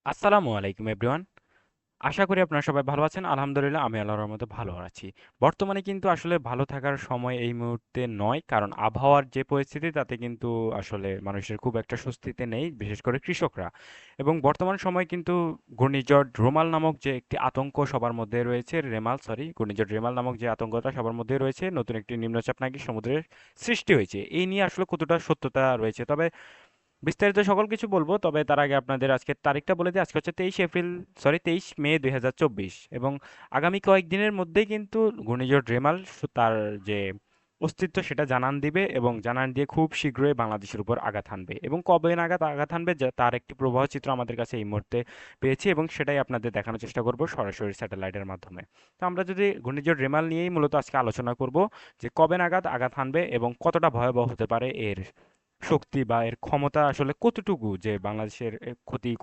আসসালামু আলাইকুম এভরিওয়ান। আশা করি আপনারা সবাই ভালো আছেন। আলহামদুলিল্লাহ আমি আল্লাহর রহমতে ভালো আছি। বর্তমানে কিন্তু আসলে ভালো থাকার সময় এই মুহূর্তে নয়, কারণ আবহাওয়ার যে পরিস্থিতি তাতে কিন্তু আসলে মানুষের খুব একটা স্বস্তিতে নেই, বিশেষ করে কৃষকরা। এবং বর্তমান সময় কিন্তু ঘূর্ণিঝড় রোমাল নামক যে একটি আতঙ্ক সবার মধ্যে রয়েছে, ঘূর্ণিঝড় রেমাল নামক যে আতঙ্কটা সবার মধ্যে রয়েছে, নতুন একটি নিম্নচাপ নাকি সমুদ্রের সৃষ্টি হয়েছে। এই নিয়ে আসলে কতটা সত্যতা রয়েছে, তবে বিস্তারিত সকল কিছু বলবো, তবে তার আগে আপনাদের আজকের তারিখটা বলে দিই। আজকে হচ্ছে 23 মে 2024, এবং আগামী কয়েকদিনের মধ্যেই কিন্তু ঘূর্ণিঝড় রেমাল তার যে অস্তিত্ব সেটা জানান দিবে, এবং জানান দিয়ে খুব শীঘ্রই বাংলাদেশের উপর আঘাত হানবে। এবং কবে নাগাদ আঘাত হানবে তার একটি প্রবাহ চিত্র আমাদের কাছে এই মুহূর্তে পেয়েছি, এবং সেটাই আপনাদের দেখানোর চেষ্টা করব সরাসরি স্যাটেলাইটের মাধ্যমে। তো আমরা যদি ঘূর্ণিঝড় রেমাল নিয়েই মূলত আজকে আলোচনা করব, যে কবে নাগাদ আঘাত হানবে এবং কতটা ভয়াবহ হতে পারে এর শক্তি বা এর ক্ষমতা, আসলে কতটুকু, যে বাংলাদেশের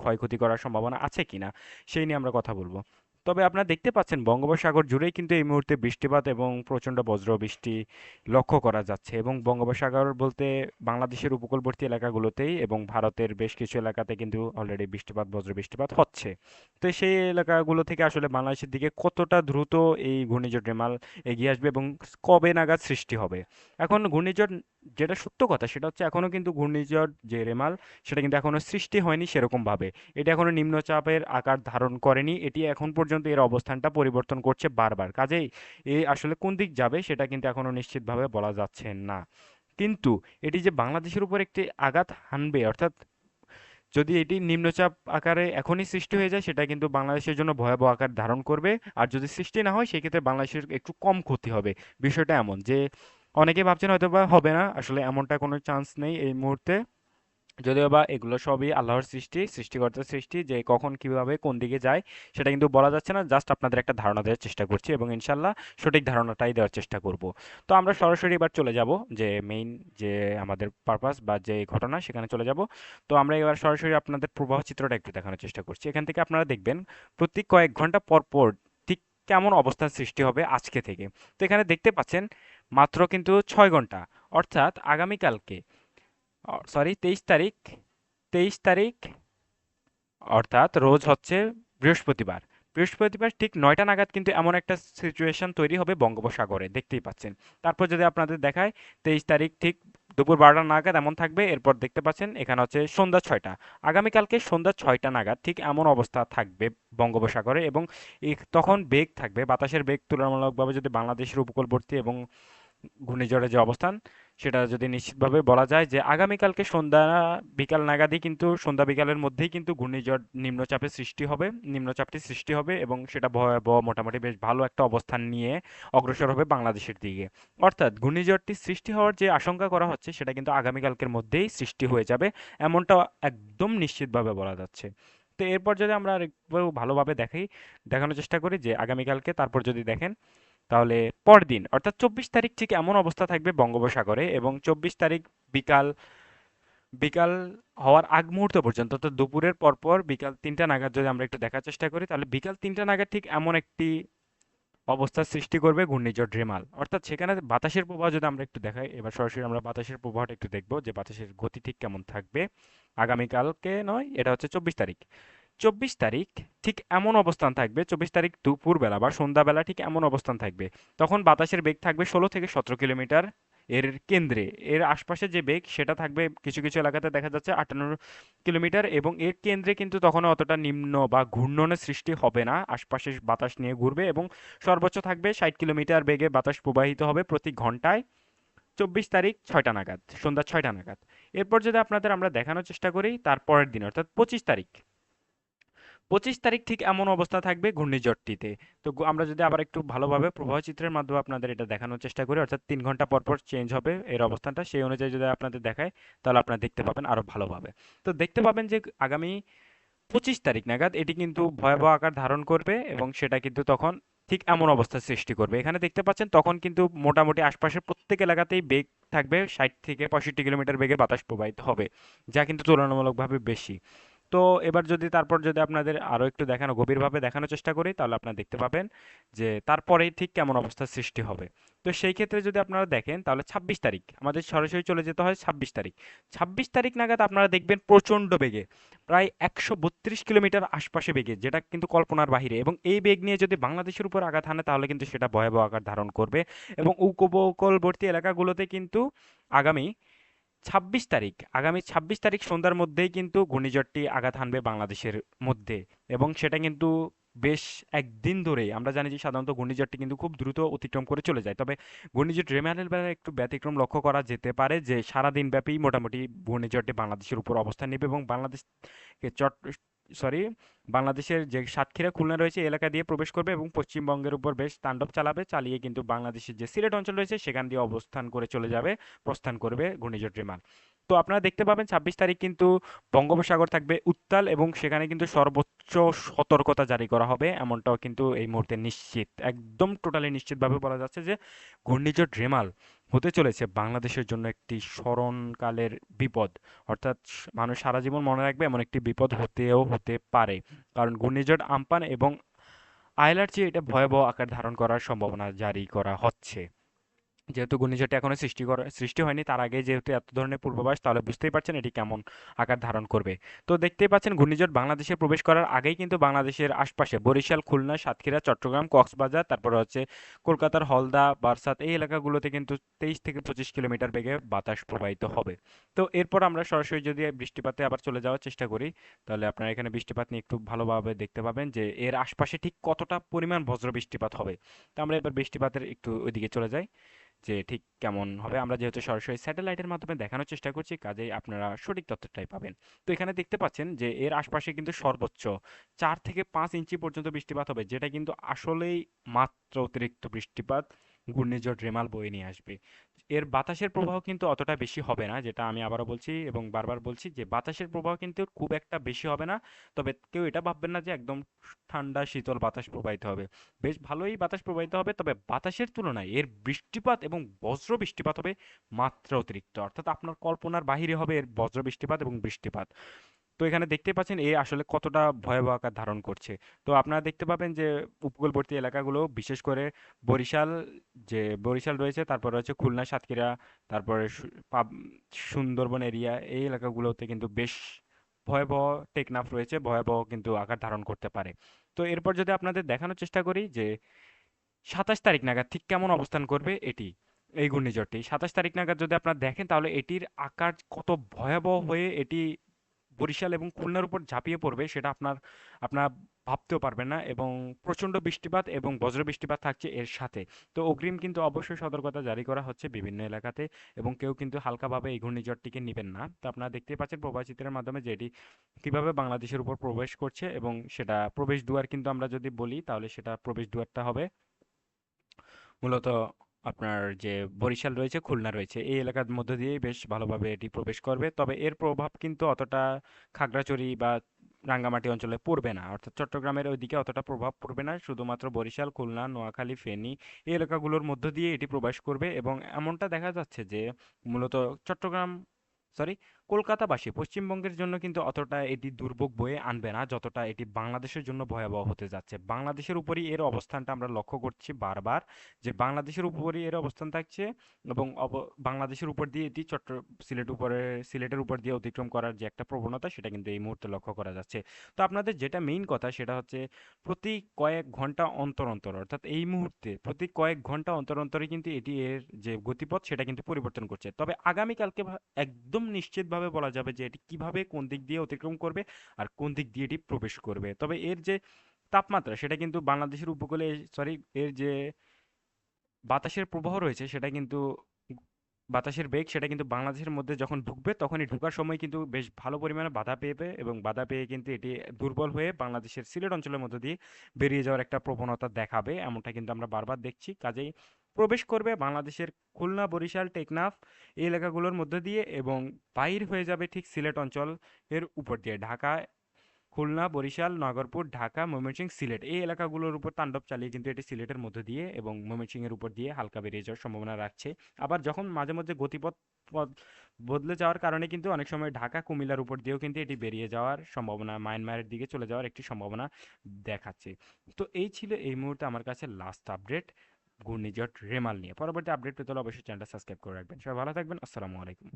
ক্ষয়ক্ষতি করার সম্ভাবনা আছে কিনা, সেই নিয়ে আমরা কথা বলবো। তবে আপনারা দেখতে পাচ্ছেন বঙ্গোপসাগর জুড়েই কিন্তু এই মুহূর্তে বৃষ্টিপাত এবং প্রচণ্ড বজ্র বৃষ্টি লক্ষ্য করা যাচ্ছে, এবং বঙ্গোপসাগর বলতে বাংলাদেশের উপকূলবর্তী এলাকাগুলোতেই এবং ভারতের বেশ কিছু এলাকাতে কিন্তু অলরেডি বজ্র বৃষ্টিপাত হচ্ছে। তো সেই এলাকাগুলো থেকে আসলে বাংলাদেশের দিকে কতটা দ্রুত এই ঘূর্ণিঝড় রেমাল এগিয়ে আসবে এবং কবে নাগাদ সৃষ্টি হবে। এখন ঘূর্ণিঝড়, যেটা সত্য কথা সেটা হচ্ছে এখনো কিন্তু ঘূর্ণিঝড় যে রেমাল, সেটা কিন্তু এখনো সৃষ্টি হয়নি সেরকম ভাবে। এটা এখনো নিম্নচাপের আকার ধারণ করেনি, এটি এখন পর্যন্ত এর অবস্থানটা পরিবর্তন করছে বারবার। কাজেই এ আসলে কোন দিক যাবে সেটা কিন্তু এখনো নিশ্চিতভাবে বলা যাচ্ছে না। কিন্তু এটি যে বাংলাদেশের উপর একটি আঘাত হানবে, অর্থাৎ যদি এটি নিম্নচাপ আকারে এখনই সৃষ্টি হয়ে যায়, সেটা কিন্তু বাংলাদেশের জন্য ভয়াবহ আকার ধারণ করবে। আর যদি সৃষ্টি না হয় সেক্ষেত্রে বাংলাদেশের একটু কম ক্ষতি হবে। বিষয়টা এমন যে অনেকে ভাবছেন হয়তো বা হবে না, আসলে এমনটা কোনো চান্স নেই এই মুহূর্তে। যদিও বা এগুলো সবই আল্লাহর সৃষ্টি, সৃষ্টিকর্তার সৃষ্টি, যে কখন কিভাবে কোন দিকে যায় সেটা কিন্তু বলা যাচ্ছে না। জাস্ট আপনাদের একটা ধারণা দেওয়ার চেষ্টা করছি, এবং ইনশাল্লাহ সঠিক ধারণাটাই দেওয়ার চেষ্টা করব। তো আমরা সরাসরি এবার চলে যাব যে মেইন, যে আমাদের পারপাস বা যে ঘটনা সেখানে চলে যাব। তো আমরা এবার সরাসরি আপনাদের প্রবাহ চিত্রটা একটু দেখানোর চেষ্টা করছি। এখান থেকে আপনারা দেখবেন প্রতি কয়েক ঘন্টা পর পর ঠিক কেমন অবস্থার সৃষ্টি হবে আজকে থেকে। তো এখানে দেখতে পাচ্ছেন মাত্র কিন্তু 6 ঘন্টা, অর্থাৎ আগামীকালকে, সরি 23 তারিখ, 23 তারিখ, অর্থাৎ রোজ হচ্ছে বৃহস্পতিবার। বৃহস্পতিবার ঠিক 9টা নাগাদ কিন্তু এমন একটা সিচুয়েশন তৈরি হবে বঙ্গোপসাগরে, দেখতেই পাচ্ছেন। তারপর যদি আপনাদের দেখায়, 23 তারিখ ঠিক দুপুর 12টা নাগাদ এমন থাকবে। এরপর দেখতে পাচ্ছেন এখানে হচ্ছে সন্ধ্যা 6টা। আগামীকালকে সন্ধ্যা 6টা নাগাদ ঠিক এমন অবস্থা থাকবে বঙ্গোপসাগরে, এবং তখন বেগ থাকবে, বাতাসের বেগ তুলনামূলকভাবে যদি বাংলাদেশের উপকূলবর্তী এবং ঘূর্ণিঝড়ের যে অবস্থান সেটা যদি নিশ্চিতভাবে বলা যায়, যে আগামীকালকে সন্ধ্যা বিকাল নাগাদই কিন্তু, সন্ধ্যা বিকালের মধ্যেই কিন্তু ঘূর্ণিঝড় নিম্নচাপটি সৃষ্টি হবে, এবং সেটা ভয়াবহ, মোটামুটি বেশ ভালো একটা অবস্থান নিয়ে অগ্রসর হবে বাংলাদেশের দিকে। অর্থাৎ ঘূর্ণিঝড়টি সৃষ্টি হওয়ার যে আশঙ্কা করা হচ্ছে সেটা কিন্তু আগামীকালকের মধ্যেই সৃষ্টি হয়ে যাবে, এমনটা একদম নিশ্চিতভাবে বলা যাচ্ছে। তো এরপর যদি আমরা আরেকটু ভালোভাবে দেখানোর চেষ্টা করি যে আগামীকালকে, তারপর যদি দেখেন তাহলে পরদিন অর্থাৎ 24 তারিখ ঠিক এমন অবস্থা থাকবে বঙ্গোপসাগরে, এবং 24 তারিখ বিকাল বিকাল হওয়ার আগ মুহূর্ত পর্যন্ত, তো দুপুরের পরপর বিকাল 3টা নাগাদ যদি আমরা একটু দেখার চেষ্টা করি, তাহলে বিকাল 3টা নাগাদ ঠিক এমন একটি অবস্থার সৃষ্টি করবে ঘূর্ণিঝড় রেমাল। অর্থাৎ সেখানে বাতাসের প্রবাহ যদি আমরা একটু দেখাই, এবার সরাসরি আমরা বাতাসের প্রবাহটা একটু দেখবো যে বাতাসের গতি ঠিক কেমন থাকবে। আগামীকালকে নয়, এটা হচ্ছে 24 তারিখ। 24 তারিখ ঠিক এমন অবস্থান থাকবে, 24 তারিখ দুপুরবেলা বা সন্ধ্যাবেলা ঠিক এমন অবস্থান থাকবে। তখন বাতাসের বেগ থাকবে 16 থেকে 17 কিলোমিটার এর কেন্দ্রে। এর আশপাশে যে বেগ সেটা থাকবে কিছু কিছু এলাকাতে দেখা যাচ্ছে 58 কিলোমিটার, এবং এর কেন্দ্রে কিন্তু তখন অতটা নিম্ন বা ঘূর্ণনের সৃষ্টি হবে না, আশপাশে বাতাস নিয়ে ঘুরবে, এবং সর্বোচ্চ থাকবে 60 কিলোমিটার বেগে বাতাস প্রবাহিত হবে প্রতি ঘন্টায়। 24 তারিখ 6টা নাগাদ, সন্ধ্যা 6টা নাগাদ। এরপর যদি আপনাদের আমরা দেখানোর চেষ্টা করি তার পরের দিন, অর্থাৎ 25 তারিখ। 25 তারিখ ঠিক এমন অবস্থা থাকবে ঘূর্ণিঝড়টিতে। তো আমরা যদি আবার একটু ভালোভাবে প্রবাহ চিত্রের মাধ্যমে আপনাদের এটা দেখানোর চেষ্টা করি, অর্থাৎ 3 ঘন্টা পর পর চেঞ্জ হবে এর অবস্থানটা, সেই অনুযায়ী যদি আপনাদের দেখায় তাহলে আপনারা দেখতে পাবেন আরো ভালোভাবে। তো দেখতে পাবেন যে আগামী 25 তারিখ নাগাদ এটি কিন্তু ভয়াবহ আকার ধারণ করবে, এবং সেটা কিন্তু তখন ঠিক এমন অবস্থার সৃষ্টি করবে। এখানে দেখতে পাচ্ছেন তখন কিন্তু মোটামুটি আশপাশের প্রত্যেক এলাকাতেই বেগ থাকবে, 60 থেকে 65 কিলোমিটার বেগে বাতাস প্রবাহিত হবে, যা কিন্তু তুলনামূলকভাবে বেশি। তো এবার যদি তারপর যদি আপনাদের আরো একটু দেখানো গভীরভাবে দেখানোর চেষ্টা করি তাহলে আপনারা দেখতে পাবেন যে তারপরেই ঠিক কেমন অবস্থার সৃষ্টি হবে। তো সেই ক্ষেত্রে যদি আপনারা দেখেন তাহলে 26 তারিখ আমাদের সরাসরি চলে যেতে হয় 26 তারিখ। 26 তারিখ নাগাদ আপনারা দেখবেন প্রচণ্ড বেগে প্রায় 132 কিলোমিটার আশপাশে বেগে, যেটা কিন্তু কল্পনার বাহিরে, এবং এই বেগ নিয়ে যদি বাংলাদেশের উপর আঘাত হানে তাহলে কিন্তু সেটা ভয়াবহ আকার ধারণ করবে। এবং উপকূলবর্তী এলাকাগুলোতে কিন্তু আগামী 26 তারিখ সন্ধ্যার মধ্যেই কিন্তু ঘূর্ণিঝড়টি আঘাত হানবে বাংলাদেশের মধ্যে। এবং সেটা কিন্তু বেশ একদিন ধরেই আমরা জানি যে সাধারণত ঘূর্ণিঝড়টি কিন্তু খুব দ্রুত অতিক্রম করে চলে যায়, তবে ঘূর্ণিঝড় রেমালের বেলায় একটু ব্যতিক্রম লক্ষ্য করা যেতে পারে যে সারা দিন ব্যাপী মোটামুটি ঘূর্ণিঝড়টি বাংলাদেশের উপর অবস্থান নেবে এবং বাংলাদেশকে সরি বাংলাদেশের যে সাতক্ষীরা খুলনা রয়েছে এই এলাকা দিয়ে প্রবেশ করবে এবং পশ্চিমবঙ্গের উপর বেশ তাণ্ডব চালাবে, চালিয়ে কিন্তু বাংলাদেশের যে সিলেট অঞ্চল রয়েছে সেখান দিয়ে অবস্থান করে চলে যাবে, প্রস্থান করবে ঘূর্ণিঝড় রেমাল। তো আপনারা দেখতে পাবেন 26 তারিখ কিন্তু বঙ্গোপসাগর থাকবে উত্তাল এবং সেখানে কিন্তু সর্বোচ্চ সতর্কতা জারি করা হবে, এমনটাও কিন্তু এই মুহূর্তে নিশ্চিত, একদম টোটালি নিশ্চিতভাবে বলা যাচ্ছে যে ঘূর্ণিঝড় রেমাল হতে চলেছে বাংলাদেশের জন্য একটি স্মরণকালের বিপদ। অর্থাৎ মানুষ সারা জীবন মনে রাখবে এমন একটি বিপদ হতেও হতে পারে, কারণ ঘূর্ণিঝড় আম্পান এবং আয়লার চেয়ে এটা ভয়াবহ আকার ধারণ করার সম্ভাবনা জারি করা হচ্ছে। যেহেতু ঘূর্ণিঝড়টি এখনো সৃষ্টি হয়নি তার আগে যেহেতু এত ধরনের পূর্বাভাস, তাহলে বুঝতেই পারছেন এটি কেমন আকার ধারণ করবে। তো দেখতেই পাচ্ছেন ঘূর্ণিঝড় বাংলাদেশে প্রবেশ করার আগেই কিন্তু বাংলাদেশের আশপাশে বরিশাল, খুলনা, সাতক্ষীরা, চট্টগ্রাম, কক্সবাজার, তারপরে হচ্ছে কলকাতার হলদা, বারাসাত এই এলাকাগুলোতে কিন্তু 23 থেকে 25 কিলোমিটার বেগে বাতাস প্রবাহিত হবে। তো এরপর আমরা সরাসরি যদি বৃষ্টিপাতে আবার চলে যাওয়ার চেষ্টা করি তাহলে আপনারা এখানে বৃষ্টিপাত নিয়ে একটু ভালোভাবে দেখতে পাবেন যে এর আশপাশে ঠিক কতটা পরিমাণ বজ্র বৃষ্টিপাত হবে। তো আমরা এবার বৃষ্টিপাতের একটু ওইদিকে চলে যাই যে ঠিক কেমন হবে। আমরা যেহেতু সরাসরি স্যাটেলাইটের মাধ্যমে দেখানোর চেষ্টা করছি কাজেই আপনারা সঠিক তথ্যটাই পাবেন। তো এখানে দেখতে পাচ্ছেন যে এর আশপাশে কিন্তু সর্বোচ্চ 4 থেকে 5 ইঞ্চি পর্যন্ত বৃষ্টিপাত হবে, যেটা কিন্তু আসলেই মাত্র অতিরিক্ত বৃষ্টিপাত ঘূর্ণিঝড় রেমাল বয়ে নিয়ে আসবে। এর বাতাসের প্রবাহ কিন্তু অতটা বেশি হবে না, যেটা আমি আবারও বলছি এবং বারবার বলছি যে বাতাসের প্রবাহ কিন্তু খুব একটা বেশি হবে না। তবে কেউ এটা ভাববেন না যে একদম ঠান্ডা শীতল বাতাস প্রবাহিত হবে, বেশ ভালোই বাতাস প্রবাহিত হবে, তবে বাতাসের তুলনায় এর বৃষ্টিপাত এবং বজ্র বৃষ্টিপাত হবে মাত্রা অতিরিক্ত, অর্থাৎ আপনার কল্পনার বাহিরে হবে এর বজ্র বৃষ্টিপাত এবং বৃষ্টিপাত। তো এখানে দেখতে পাচ্ছেন এ আসলে কতটা ভয়াবহ আকার ধারণ করছে। তো আপনারা দেখতে পাবেন যে উপকূলবর্তী এলাকাগুলো বিশেষ করে বরিশাল, বরিশাল রয়েছে, তারপর হচ্ছে খুলনা, সাতক্ষীরা, তারপরে সুন্দরবন এরিয়া এই এলাকাগুলোতে কিন্তু বেশ ভয়াবহ, টেকনাফ রয়েছে, ভয়াবহ কিন্তু আকার ধারণ করতে পারে। তো এরপর যদি আপনাদের দেখানোর চেষ্টা করি যে 27 তারিখ নাগাদ ঠিক কেমন অবস্থান করবে এটি, এই ঘূর্ণিঝড়টি 27 তারিখ নাগাদ যদি আপনারা দেখেন তাহলে এটির আকার কত ভয়াবহ হয়ে এটি বরিশাল এবং খুলনার উপর ঝাঁপিয়ে পড়বে সেটা আপনারা ভাবতেও পারবেন না, এবং প্রচণ্ড বৃষ্টিপাত এবং বজ্র বৃষ্টিপাত থাকছে এর সাথে। তো অগ্রিম কিন্তু অবশ্যই সতর্কতা জারি করা হচ্ছে বিভিন্ন এলাকাতে, এবং কেউ কিন্তু হালকাভাবে এই ঘূর্ণিঝড়টিকে নেবেন না। তো আপনারা দেখতেই পাচ্ছেন প্রবাহ চিত্রের মাধ্যমে যে এটি কিভাবে বাংলাদেশের উপর প্রবেশ করছে, এবং সেটা প্রবেশ দুয়ার কিন্তু আমরা যদি বলি তাহলে সেটা প্রবেশ দুয়ারটা হবে মূলত আপনার যে বরিশাল রয়েছে, খুলনা রয়েছে এই এলাকার মধ্য দিয়েই বেশ ভালোভাবে এটি প্রবেশ করবে, তবে এর প্রভাব কিন্তু অতটা খাগড়াছড়ি বা রাঙ্গামাটি অঞ্চলে পড়বে না, অর্থাৎ চট্টগ্রামের ওইদিকে অতটা প্রভাব পড়বে না, শুধুমাত্র বরিশাল, খুলনা, নোয়াখালী, ফেনী এই এলাকাগুলোর মধ্য দিয়ে এটি প্রবেশ করবে। এবং এমনটা দেখা যাচ্ছে যে মূলত চট্টগ্রাম সরি কলকাতাবাসী পশ্চিমবঙ্গের জন্য কিন্তু অতটা এটি দুর্ভোগ বয়ে আনবে না যতটা এটি বাংলাদেশের জন্য ভয়াবহ হতে যাচ্ছে। বাংলাদেশের উপরই এর অবস্থানটা আমরা লক্ষ্য করছি বারবার, যে বাংলাদেশের উপরই এর অবস্থান থাকছে, এবং বাংলাদেশের উপর দিয়ে এটি সিলেটের উপর দিয়ে অতিক্রম করার যে একটা প্রবণতা সেটা কিন্তু এই মুহূর্তে লক্ষ্য করা যাচ্ছে। তো আপনাদের যেটা মেইন কথা সেটা হচ্ছে প্রতি কয়েক ঘন্টা অন্তর অন্তর, অর্থাৎ এই মুহূর্তে প্রতি কয়েক ঘন্টা অন্তর অন্তরে কিন্তু এটি এর যে গতিপথ সেটা কিন্তু পরিবর্তন করছে। তবে আগামীকালকে একদম নিশ্চিতভাবে বলা যাবে যে এটি কিভাবে কোন দিক দিয়ে অতিক্রম করবে আর কোন দিক দিয়ে এটি প্রবেশ করবে। তবে এর যে তাপমাত্রা সেটা কিন্তু বাংলাদেশের উপকূলে সরি এর যে বাতাসের প্রবাহ রয়েছে সেটা কিন্তু বাতাসের বেগ সেটা কিন্তু বাংলাদেশের মধ্যে যখন ঢুকবে তখনই ঢুকার সময় কিন্তু বেশ ভালো পরিমাণে বাধা পেয়ে এবং বাধা পেয়ে কিন্তু এটি দুর্বল হয়ে বাংলাদেশের সিলেট অঞ্চলের মধ্যে দিয়ে বেরিয়ে যাওয়ার একটা প্রবণতা দেখাবে, এমনটা কিন্তু আমরা বারবার দেখছি। কাজেই প্রবেশ করবে বাংলাদেশের খুলনা, বরিশাল, টেকনাফ এই এলাকাগুলোর মধ্যে দিয়ে এবং বাইর হয়ে যাবে ঠিক সিলেট অঞ্চল এর উপর দিয়ে ঢাকা খুলনা, বরিশাল, নগরপুর, ঢাকা, ময়মনসিংহ, সিলেট এই এলাকাগুলোর উপর তাণ্ডব চালিয়ে কিন্তু এটি সিলেটের মধ্য দিয়ে এবং ময়মনসিংহের উপর দিয়ে হালকা বেরিয়ে যাওয়ার সম্ভাবনা রাখছে। আবার যখন মাঝে মধ্যে গতিপথ পথ বদলে যাওয়ার কারণে কিন্তু অনেক সময় ঢাকা, কুমিল্লার উপর দিয়েও কিন্তু এটি বেরিয়ে যাওয়ার সম্ভাবনা, মায়ানমারের দিকে চলে যাওয়ার একটি সম্ভাবনা দেখাচ্ছে। তো এই ছিল এই মুহূর্তে আমার কাছে লাস্ট আপডেট ঘূর্ণিঝড় রেমাল নিয়ে। পরবর্তী আপডেট পেতে হলে অবশ্যই চ্যানেলটা সাবস্ক্রাইব করে রাখবেন। সবাই ভালো থাকবেন। আসসালামু আলাইকুম।